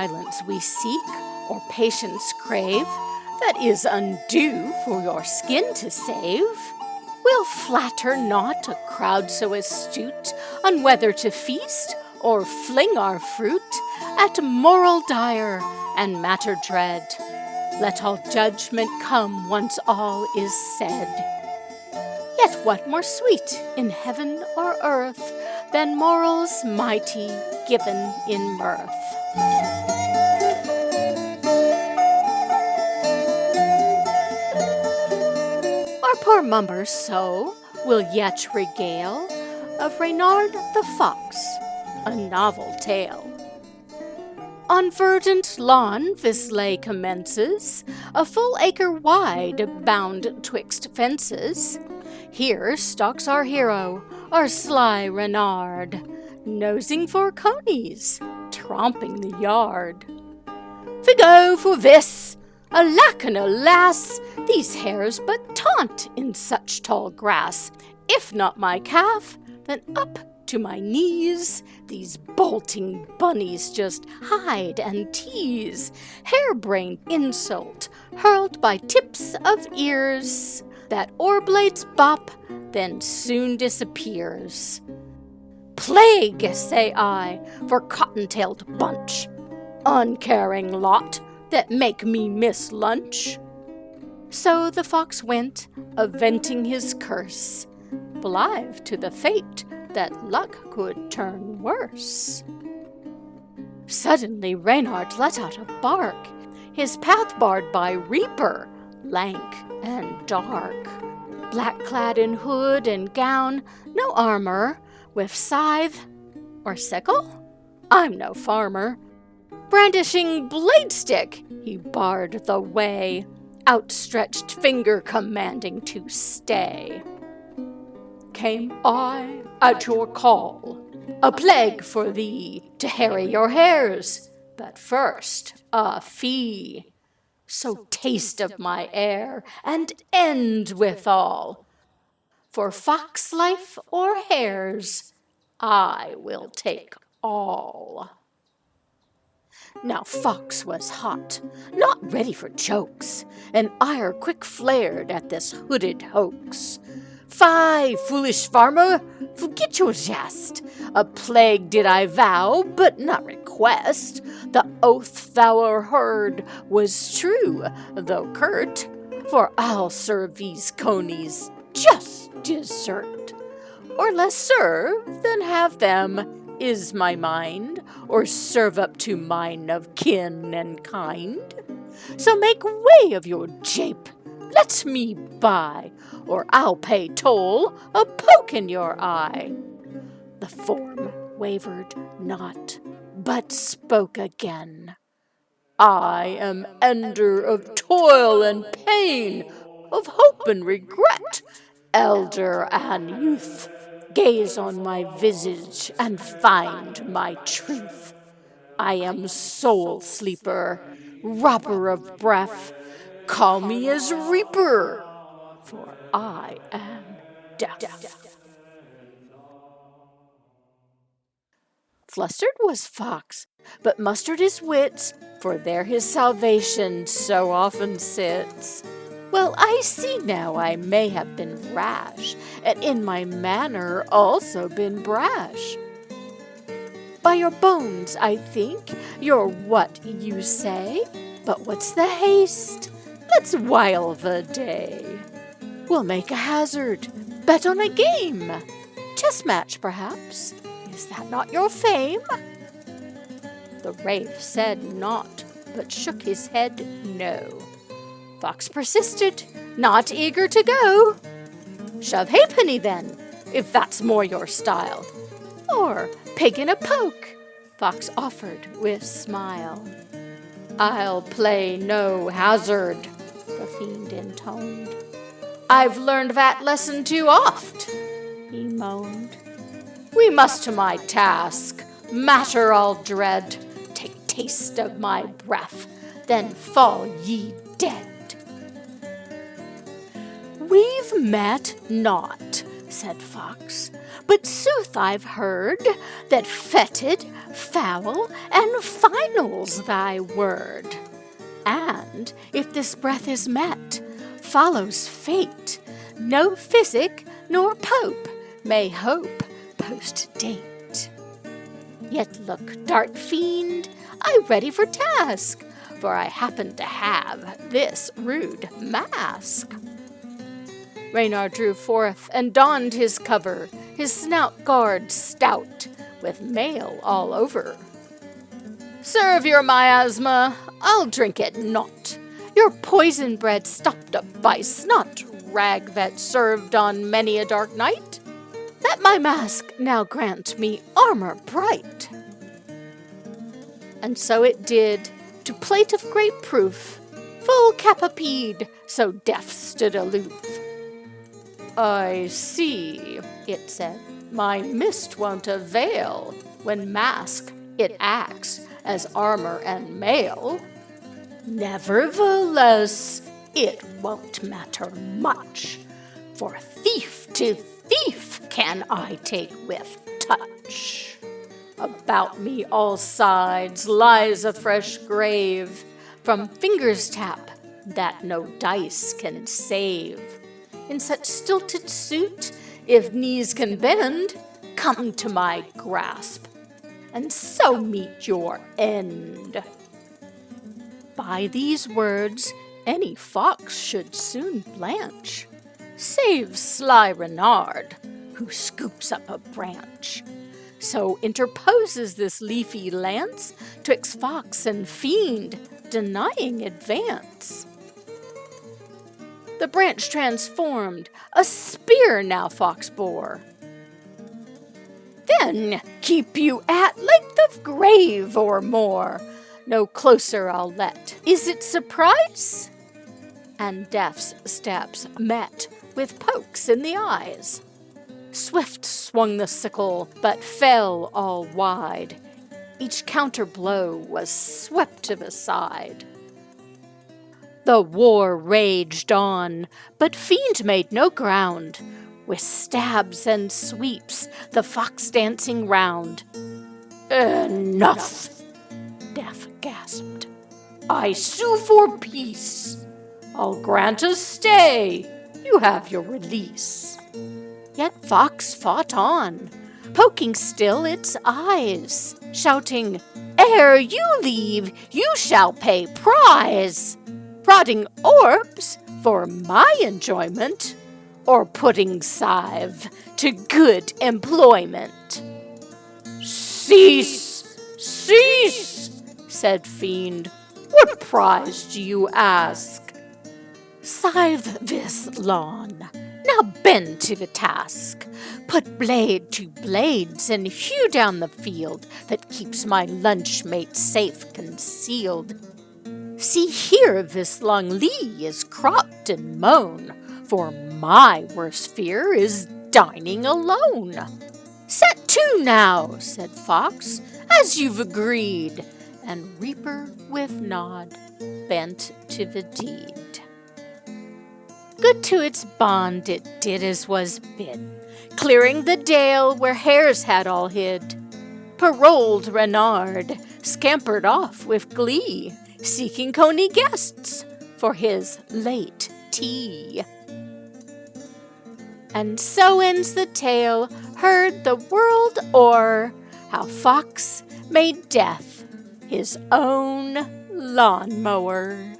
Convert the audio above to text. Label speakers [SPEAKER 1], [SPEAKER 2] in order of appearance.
[SPEAKER 1] silence we seek, or patience crave, that is undue for your skin to save. We'll flatter not a crowd so astute on whether to feast or fling our fruit at moral dire and matter dread. Let all judgment come once all is said. Yet what more sweet in heaven or earth than morals mighty given in mirth? Our poor mummers so will yet regale of Reynard the Fox, a novel tale. On verdant lawn this lay commences, a full acre wide, bound twixt fences. Here stalks our hero, our sly Reynard, nosing for conies, tromping the yard. Figo for this! Alack and alas, these hares but taunt in such tall grass. If not my calf, then up to my knees these bolting bunnies just hide and tease. Harebrained insult hurled by tips of ears, that oar blades bop, then soon disappears. Plague, say I, for cotton-tailed bunch, uncaring lot that make me miss lunch. So the fox went, a-venting his curse, blithe to the fate that luck could turn worse. Suddenly Reynard let out a bark, his path barred by reaper, lank and dark, black-clad in hood and gown, no armor, with scythe or sickle? I'm no farmer. Brandishing blade stick, he barred the way, outstretched finger commanding to stay. Came I at your call, a plague for thee to harry your hairs, but first a fee. So taste of my air, and end withal. For fox life or hares, I will take all. Now Fox was hot, not ready for jokes, and ire quick flared at this hooded hoax. Fie, foolish farmer, forget your jest. A plague did I vow, but not request. The oath thou heard was true, though curt, for I'll serve these conies just dessert. Or less serve than have them, is my mind, or serve up to mine of kin and kind. So make way of your jape, let me by, or I'll pay toll a poke in your eye. The form wavered not, but spoke again. I am ender of toil and pain, of hope and regret, elder and youth. Gaze on my visage and find my truth. I am soul sleeper, robber of breath. Call me as reaper, for I am deaf. Flustered was Fox, but mustered his wits, for there his salvation so often sits. Well, I see now I may have been rash, and in my manner also been brash. By your bones, I think, you're what you say, but what's the haste? Let's while the day. We'll make a hazard, bet on a game. Chess match, perhaps. Is that not your fame? The wraith said naught, but shook his head no. Fox persisted, not eager to go. Shove halfpenny then, if that's more your style. Or pig in a poke, Fox offered with smile. I'll play no hazard, the fiend intoned. I've learned that lesson too oft, he moaned. We must to my task, matter all dread, take taste of my breath, then fall ye dead. We've met not, said Fox, but sooth I've heard that fetid, foul, and final's thy word. And if this breath is met, follows fate. No physic nor pope may hope post-date. Yet look, dart fiend, I ready for task, for I happen to have this rude mask. Reynard drew forth and donned his cover, his snout guard stout, with mail all over. Serve your miasma, I'll drink it not. Your poison bread stopped up by snot, rag that served on many a dark night. Let my mask now grant me armor bright. And so it did, to plate of great proof, full capapede, so death stood aloof. I see, it said, my mist won't avail, when mask it acts as armor and mail. Nevertheless, it won't matter much, for thief to thief can I take with touch. About me all sides lies a fresh grave, from fingers tap that no dice can save. In such stilted suit, if knees can bend, come to my grasp, and so meet your end. By these words, any fox should soon blanch, save sly Reynard, who scoops up a branch. So interposes this leafy lance twixt fox and fiend, denying advance. The branch transformed, a spear now Fox bore. Then keep you at length of grave or more, no closer I'll let. Is it surprise? And Death's steps met with pokes in the eyes. Swift swung the sickle, but fell all wide. Each counter blow was swept to the side. The war raged on, but fiend made no ground. With stabs and sweeps, the fox dancing round. Enough, Death gasped. I sue for peace. I'll grant a stay. You have your release. Yet Fox fought on, poking still its eyes, shouting, Ere you leave, you shall pay prize. Prodding orbs for my enjoyment, or putting scythe to good employment. Cease, cease, said Fiend. What prize do you ask? Scythe this lawn. Now bend to the task. Put blade to blades and hew down the field that keeps my lunchmate safe concealed. See here, this long lea is cropped and mown, for my worst fear is dining alone. Set to now, said Fox, as you've agreed, and Reaper with nod bent to the deed. Good to its bond it did as was bid, clearing the dale where hares had all hid. Paroled Reynard scampered off with glee, seeking coney guests for his late tea. And so ends the tale heard the world o'er, how Fox made Death his own lawn-mower.